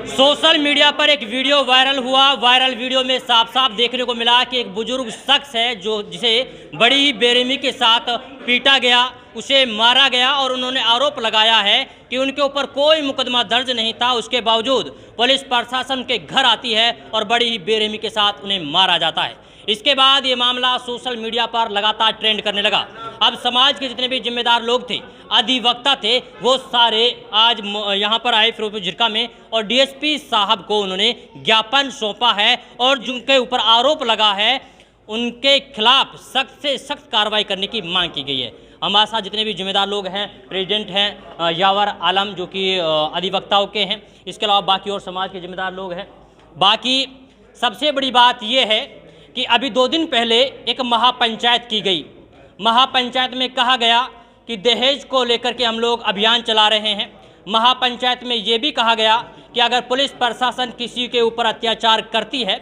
Social media पर एक video viral हुआ। वायरल वीडियो में साफ साफ देखने को मिला कि एक बुजुर्ग शख्स है जिसे बड़ी ही बेरहमी के साथ पीटा गया, उसे मारा गया और उन्होंने आरोप लगाया है कि उनके ऊपर कोई मुकदमा दर्ज नहीं था। उसके बावजूद पुलिस प्रशासन के घर आती है और बड़ी ही बेरहमी के साथ उन्हें मारा जाता है। इसके बाद ये मामला सोशल मीडिया पर लगातार ट्रेंड करने लगा। अब समाज के जितने भी जिम्मेदार लोग थे, अधिवक्ता थे, वो सारे आज यहाँ पर आए फिरोजपुर झिरका में और डीएसपी साहब को उन्होंने ज्ञापन सौंपा है और जिनके ऊपर आरोप लगा है उनके खिलाफ सख्त से सख्त कार्रवाई करने की मांग की गई है। हमारे साथ जितने भी जिम्मेदार लोग हैं, प्रेसिडेंट हैं यावर आलम जो कि अधिवक्ताओं के हैं, इसके अलावा बाकी और समाज के जिम्मेदार लोग हैं। बाकी सबसे बड़ी बात यह है कि अभी 2 दिन पहले एक महापंचायत की गई। महापंचायत में कहा गया कि दहेज को लेकर के हम लोग अभियान चला रहे हैं। महापंचायत में ये भी कहा गया कि अगर पुलिस प्रशासन किसी के ऊपर अत्याचार करती है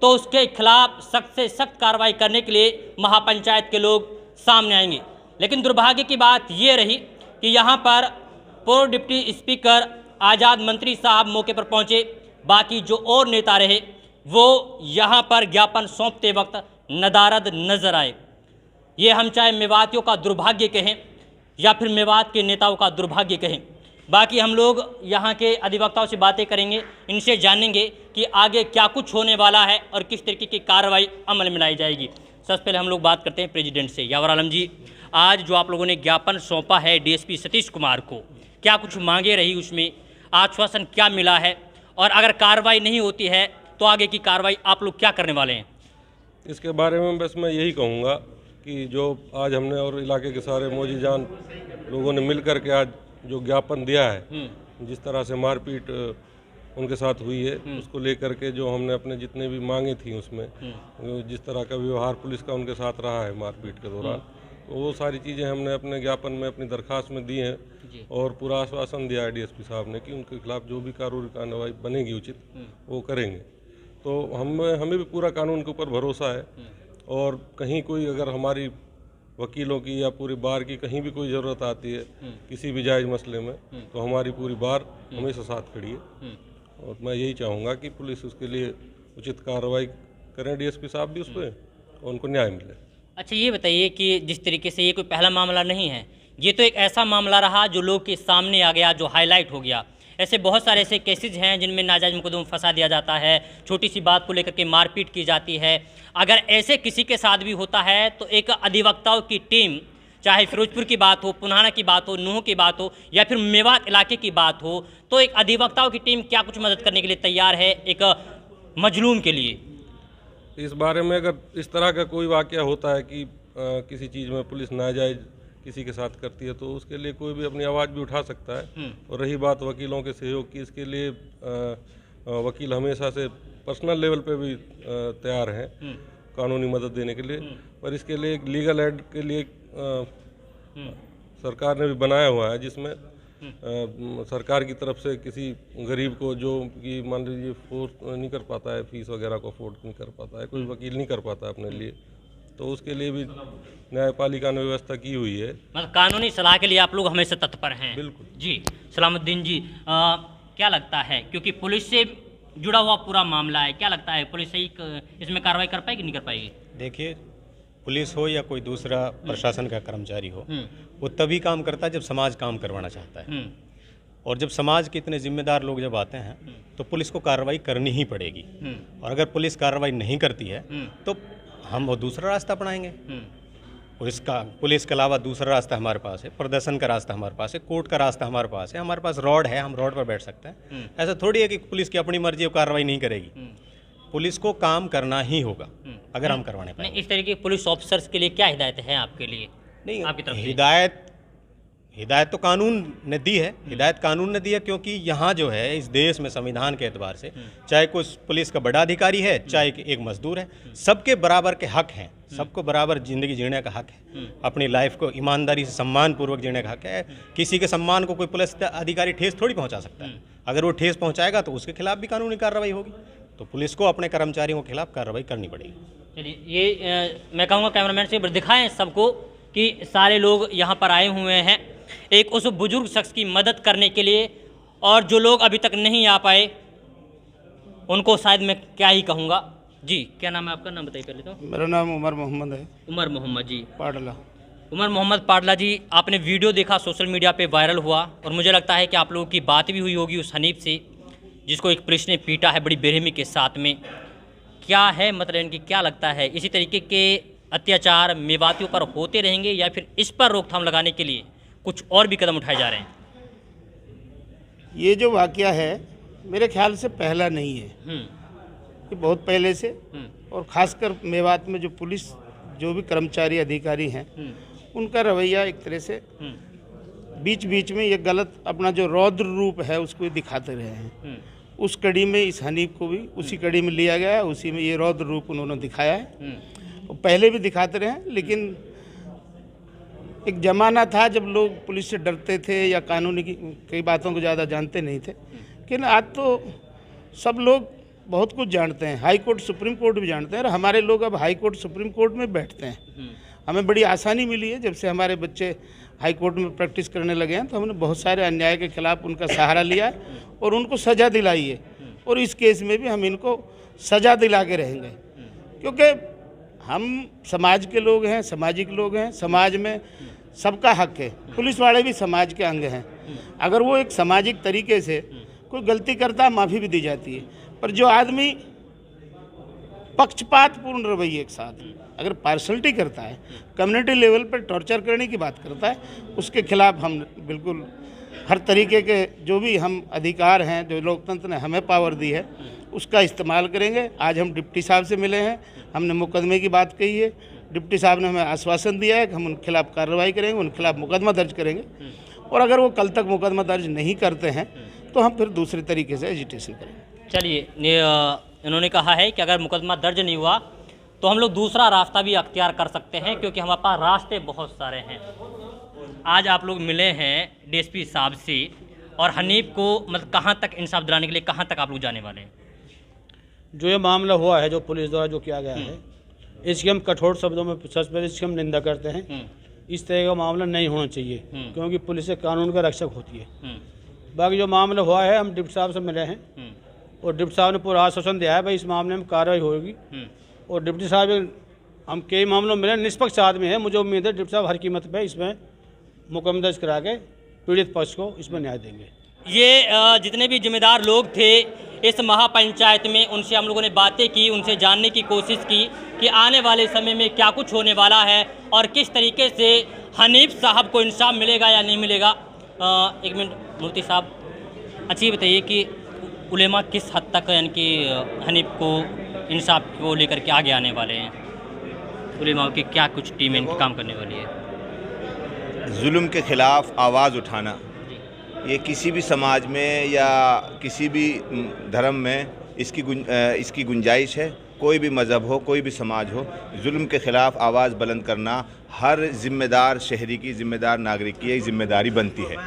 तो उसके खिलाफ सख्त से सख्त कार्रवाई करने के लिए महापंचायत के लोग सामने आएंगे। लेकिन दुर्भाग्य की बात ये रही कि यहाँ पर पूर्व डिप्टी स्पीकर आज़ाद मंत्री साहब मौके पर पहुँचे, बाकी जो और नेता रहे वो यहाँ पर ज्ञापन सौंपते वक्त नदारद नजर आए। ये हम चाहे मेवातियों का दुर्भाग्य कहें या फिर मेवात के नेताओं का दुर्भाग्य कहें। बाकी हम लोग यहाँ के अधिवक्ताओं से बातें करेंगे, इनसे जानेंगे कि आगे क्या कुछ होने वाला है और किस तरीके की कार्रवाई अमल में लाई जाएगी। सबसे पहले हम लोग बात करते हैं प्रेसिडेंट से। यावर आलम जी, आज जो आप लोगों ने ज्ञापन सौंपा है डीएसपी सतीश कुमार को, क्या कुछ मांगे रही, उसमें आश्वासन क्या मिला है और अगर कार्रवाई नहीं होती है तो आगे की कार्रवाई आप लोग क्या करने वाले हैं? इसके बारे में बस मैं यही कहूँगा कि जो आज हमने और इलाके के सारे मौजीजान लोगों ने मिल कर के आज जो ज्ञापन दिया है, जिस तरह से मारपीट उनके साथ हुई है, उसको लेकर के जो हमने अपने जितने भी मांगे थी उसमें जिस तरह का व्यवहार पुलिस का उनके साथ रहा है मारपीट के दौरान, तो वो सारी चीज़ें हमने अपने ज्ञापन में अपनी दरख्वास्त में दी हैं और पूरा आश्वासन दिया है डीएसपी साहब ने कि उनके खिलाफ जो भी कानूनी कार्रवाई बनेगी उचित वो करेंगे। तो हमें भी पूरा कानून के ऊपर भरोसा है और कहीं कोई अगर हमारी वकीलों की या पूरी बार की कहीं भी कोई ज़रूरत आती है किसी भी जायज़ मसले में तो हमारी पूरी बार हमेशा साथ खड़ी है और मैं यही चाहूँगा कि पुलिस उसके लिए उचित कार्रवाई करें, डीएसपी साहब भी उस पर और उनको न्याय मिले। अच्छा, ये बताइए कि जिस तरीके से ये कोई पहला मामला नहीं है, ये तो एक ऐसा मामला रहा जो लोग के सामने आ गया, जो हाईलाइट हो गया। ऐसे बहुत सारे ऐसे केसेज हैं जिनमें नाजायज मुकदमा फंसा दिया जाता है, छोटी सी बात को लेकर के मारपीट की जाती है। अगर ऐसे किसी के साथ भी होता है तो एक अधिवक्ताओं की टीम, चाहे फिरोजपुर की बात हो, पुनाना की बात हो, नूह की बात हो या फिर मेवात इलाके की बात हो, तो एक अधिवक्ताओं की टीम क्या कुछ मदद करने के लिए तैयार है एक मजलूम के लिए? इस बारे में अगर इस तरह का कोई वाक़या होता है कि किसी चीज़ में पुलिस नाजायज़ किसी के साथ करती है तो उसके लिए कोई भी अपनी आवाज़ भी उठा सकता है। और रही बात वकीलों के सहयोग की, इसके लिए वकील हमेशा से पर्सनल लेवल पे भी तैयार हैं कानूनी मदद देने के लिए। पर इसके लिए एक लीगल एड के लिए सरकार ने भी बनाया हुआ है जिसमें सरकार की तरफ से किसी गरीब को जो कि मान लीजिए फोर्स नहीं कर पाता है, फीस वगैरह को अफोर्ड नहीं कर पाता है, कोई वकील नहीं कर पाता अपने लिए, तो उसके लिए भी न्यायपालिका ने व्यवस्था की हुई है। मतलब कानूनी सलाह के लिए आप लोग हमेशा तत्पर हैं? बिल्कुल जी। सलामुद्दीन जी, क्या लगता है, क्योंकि पुलिस से जुड़ा हुआ पूरा मामला है, क्या लगता है पुलिस सही इसमें कार्रवाई कर पाएगी नहीं कर पाएगी? देखिए, पुलिस हो या कोई दूसरा प्रशासन का कर्मचारी हो, वो तभी काम करता है जब समाज काम करवाना चाहता है। और जब समाज के इतने जिम्मेदार लोग जब आते हैं तो पुलिस को कार्रवाई करनी ही पड़ेगी। और अगर पुलिस कार्रवाई नहीं करती है तो हम वो दूसरा रास्ता अपनाएंगे। पुलिस के अलावा दूसरा रास्ता हमारे पास है, प्रदर्शन का रास्ता हमारे पास है, कोर्ट का रास्ता हमारे पास है, हमारे पास रॉड है, हम रॉड पर बैठ सकते हैं। ऐसा थोड़ी है कि पुलिस की अपनी मर्जी वो कार्रवाई नहीं करेगी। पुलिस को काम करना ही होगा अगर हम करवाने पाएंगे। इस तरीके के पुलिस ऑफिसर्स के लिए क्या हिदायत है आपके लिए? नहीं, आपकी तरफ हिदायत तो कानून ने दी है। हिदायत कानून ने दी है क्योंकि यहाँ जो है इस देश में संविधान के एतबार से चाहे कोई पुलिस का बड़ा अधिकारी है चाहे एक मजदूर है, सबके बराबर के हक हैं, सबको बराबर ज़िंदगी जीने का हक है, अपनी लाइफ को ईमानदारी से सम्मानपूर्वक जीने का हक है। किसी के सम्मान को कोई पुलिस अधिकारी ठेस थोड़ी पहुँचा सकता है। अगर वो ठेस पहुँचाएगा तो उसके खिलाफ भी कानूनी कार्रवाई होगी। तो पुलिस को अपने कर्मचारियों के खिलाफ कार्रवाई करनी पड़ेगी। चलिए, ये मैं कहूँगा कैमरामैन से दिखाएं सबको कि सारे लोग यहाँ पर आए हुए हैं एक उस बुजुर्ग शख्स की मदद करने के लिए, और जो लोग अभी तक नहीं आ पाए उनको शायद मैं क्या ही कहूँगा। जी, क्या नाम है आपका? नाम बताइए पहले तो। मेरा नाम उमर मोहम्मद है, उमर मोहम्मद जी। पाडला। उमर मोहम्मद पाडला जी, आपने वीडियो देखा, सोशल मीडिया पे वायरल हुआ और मुझे लगता है कि आप लोगों की बात भी हुई होगी उस हनीफ से जिसको एक पुलिस ने पीटा है बड़ी बेरहमी के साथ में। क्या है मतलब इनकी, क्या लगता है इसी तरीके के अत्याचार मेवातियों पर होते रहेंगे या फिर इस पर रोकथाम लगाने के लिए कुछ और भी कदम उठाए जा रहे हैं? ये जो वाकया है मेरे ख्याल से पहला नहीं है, ये बहुत पहले से, और ख़ासकर मेवात में जो पुलिस, जो भी कर्मचारी अधिकारी हैं, उनका रवैया एक तरह से बीच बीच में ये गलत अपना जो रौद्र रूप है उसको दिखाते रहे हैं। उस कड़ी में इस हनीफ को भी उसी कड़ी में लिया गया है, उसी में ये रौद्र रूप उन्होंने दिखाया है। और पहले भी दिखाते रहे हैं, लेकिन एक ज़माना था जब लोग पुलिस से डरते थे या कानूनी की कई बातों को ज़्यादा जानते नहीं थे, लेकिन आज तो सब लोग बहुत कुछ जानते हैं। हाई कोर्ट, सुप्रीम कोर्ट भी जानते हैं, और हमारे लोग अब हाई कोर्ट, सुप्रीम कोर्ट में बैठते हैं। हमें बड़ी आसानी मिली है, जब से हमारे बच्चे हाई कोर्ट में प्रैक्टिस करने लगे हैं तो हमने बहुत सारे अन्याय के खिलाफ उनका सहारा लिया है और उनको सज़ा दिलाई है। और इस केस में भी हम इनको सज़ा दिला के रहेंगे, क्योंकि हम समाज के लोग हैं, सामाजिक लोग हैं, समाज में सबका हक है। पुलिस वाले भी समाज के अंग हैं। अगर वो एक सामाजिक तरीके से कोई गलती करता है, माफ़ी भी दी जाती है, पर जो आदमी पक्षपातपूर्ण रवैये के साथ अगर पार्शलिटी करता है, कम्युनिटी लेवल पर टॉर्चर करने की बात करता है, उसके खिलाफ हम बिल्कुल हर तरीके के जो भी हम अधिकार हैं, जो लोकतंत्र ने हमें पावर दी है, उसका इस्तेमाल करेंगे। आज हम डिप्टी साहब से मिले हैं, हमने मुकदमे की बात कही है। डिप्टी साहब ने हमें आश्वासन दिया है कि हम उनके खिलाफ कार्रवाई करेंगे, उनके खिलाफ मुकदमा दर्ज करेंगे, और अगर वो कल तक मुकदमा दर्ज नहीं करते हैं तो हम फिर दूसरे तरीके से एजिटेशन करेंगे। चलिए, इन्होंने कहा है कि अगर मुकदमा दर्ज नहीं हुआ तो हम लोग दूसरा रास्ता भी अख्तियार कर सकते हैं, क्योंकि हमारे पास रास्ते बहुत सारे हैं। आज आप लोग मिले हैं डीएसपी साहब से, और हनीफ को मतलब कहाँ तक इंसाफ दिलाने के लिए कहाँ तक आप लोग जाने वाले हैं? जो ये मामला हुआ है, जो पुलिस द्वारा जो किया गया है, इसकी हम कठोर शब्दों में इसकी हम निंदा करते हैं। इस तरह का मामला नहीं होना चाहिए, क्योंकि पुलिस एक कानून का रक्षक होती है। बाकी जो मामला हुआ है, हम डिप्टी साहब से मिले हैं और डिप्टी साहब ने पूरा आश्वासन दिया है भाई इस मामले में कार्रवाई होगी। और डिप्टी साहब, हम कई मामलों में मिले, निष्पक्ष आदमी है। मुझे उम्मीद है डिप्टी साहब हर कीमत पे इसमें मुकदमा दर्ज करा के पीड़ित पक्ष को इसमें न्याय देंगे। ये जितने भी जिम्मेदार लोग थे इस महापंचायत में, उनसे हम लोगों ने बातें की, उनसे जानने की कोशिश की कि आने वाले समय में क्या कुछ होने वाला है और किस तरीके से हनीफ साहब को इंसाफ मिलेगा या नहीं मिलेगा। एक मिनट मुफ्ती साहब, अच्छी बताइए कि उलेमा किस हद तक यानी कि हनीफ को इंसाफ को लेकर के आगे आने वाले हैं? उलेमा की क्या कुछ टीम इनकी काम करने वाली है? जुल्म के ख़िलाफ़ आवाज़ उठाना, ये किसी भी समाज में या किसी भी धर्म में इसकी गुंजाइश है। कोई भी मज़हब हो, कोई भी समाज हो, जुल्म के ख़िलाफ़ आवाज़ बुलंद करना हर ज़िम्मेदार शहरी की, ज़िम्मेदार नागरिक की एक ज़िम्मेदारी बनती है।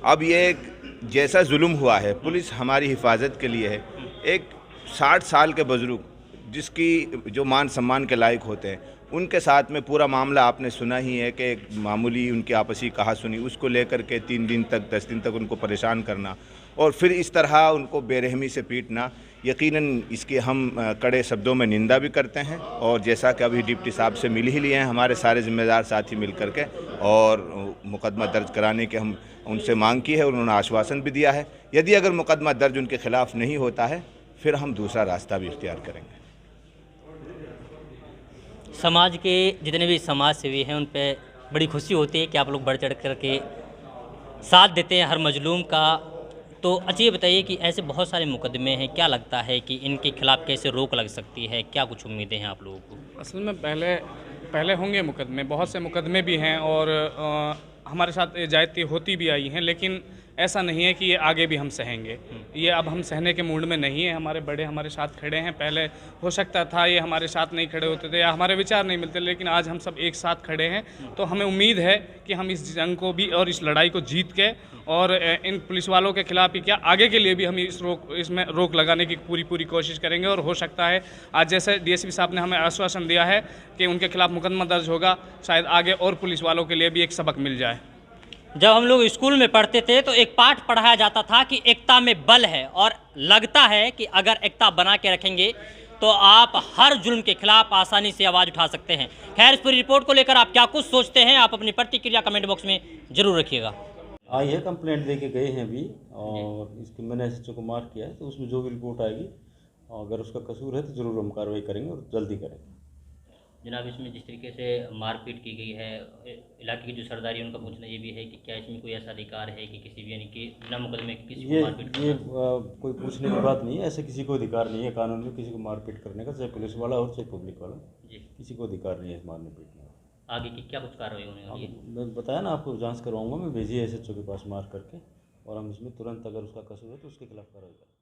अब ये जैसा जुल्म हुआ है, पुलिस हमारी हिफाजत के लिए है। एक 60 साल के बुज़ुर्ग जिसकी जो मान सम्मान के लायक होते हैं, उनके साथ में पूरा मामला आपने सुना ही है कि एक मामूली उनकी आपसी कहासुनी, उसको लेकर के 3 दिन तक 10 दिन तक उनको परेशान करना और फिर इस तरह उनको बेरहमी से पीटना, यकीनन इसके हम कड़े शब्दों में निंदा भी करते हैं। और जैसा कि अभी डिप्टी साहब से मिल ही लिए हैं हमारे सारे ज़िम्मेदार साथी मिल कर के, और मुकदमा दर्ज कराने के हम उनसे मांग की है, उन्होंने आश्वासन भी दिया है। यदि अगर मुकदमा दर्ज उनके खिलाफ़ नहीं होता है, फिर हम दूसरा रास्ता भी इख्तियार करेंगे। समाज के जितने भी समाज सेवी हैं उन पे बड़ी खुशी होती है कि आप लोग बढ़ चढ़ करके साथ देते हैं हर मजलूम का। तो अच्छा ये बताइए कि ऐसे बहुत सारे मुकदमे हैं, क्या लगता है कि इनके खिलाफ़ कैसे रोक लग सकती है? क्या कुछ उम्मीदें हैं आप लोगों को? असल में पहले होंगे मुकदमे, बहुत से मुकदमे भी हैं और हमारे साथ ज़्यादती होती भी आई हैं, लेकिन ऐसा नहीं है कि ये आगे भी हम सहेंगे। ये अब हम सहने के मूड में नहीं है। हमारे बड़े हमारे साथ खड़े हैं। पहले हो सकता था ये हमारे साथ नहीं खड़े होते थे या हमारे विचार नहीं मिलते, लेकिन आज हम सब एक साथ खड़े हैं। तो हमें उम्मीद है कि हम इस जंग को भी और इस लड़ाई को जीत के और इन पुलिस वालों के खिलाफ ही क्या आगे के लिए भी हम इसमें रोक लगाने की पूरी कोशिश करेंगे। और हो सकता है आज जैसे डीएसपी साहब ने हमें आश्वासन दिया है कि उनके खिलाफ मुकदमा दर्ज होगा, शायद आगे और पुलिस वालों के लिए भी एक सबक मिल जाए। जब हम लोग स्कूल में पढ़ते थे तो एक पाठ पढ़ाया जाता था कि एकता में बल है, और लगता है कि अगर एकता बना के रखेंगे तो आप हर जुल्म के खिलाफ आसानी से आवाज़ उठा सकते हैं। खैर, इस पूरी रिपोर्ट को लेकर आप क्या कुछ सोचते हैं, आप अपनी प्रतिक्रिया कमेंट बॉक्स में जरूर रखिएगा। आई है, कंप्लेंट दे के गए हैं अभी, और इसकी मैंने SHO को मार्क किया है, तो उसमें जो भी रिपोर्ट आएगी अगर उसका कसूर है तो ज़रूर हम कार्रवाई करेंगे और जल्दी करेंगे। जनाब, इसमें जिस तरीके से मारपीट की गई है, इलाके की जो सरदारी है उनका पूछना ये भी है कि क्या इसमें कोई ऐसा अधिकार है कि किसी भी यानी कि बिना मुकदमे के किसी को मारपीट ये कोई पूछने की बात नहीं है, ऐसे किसी को अधिकार नहीं है कानून में किसी को मारपीट करने का, चाहे पुलिस वाला हो चाहे पब्लिक वाला, किसी को अधिकार नहीं है मारने पीटने का। आगे की क्या कुछ कार्रवाई होने वाली है? मैं बताया ना आपको, जांच करवाऊंगा मैं, भेजिए SHO के पास मार करके, और हम इसमें तुरंत अगर उसका कसूर है तो उसके खिलाफ कार्रवाई करेंगे।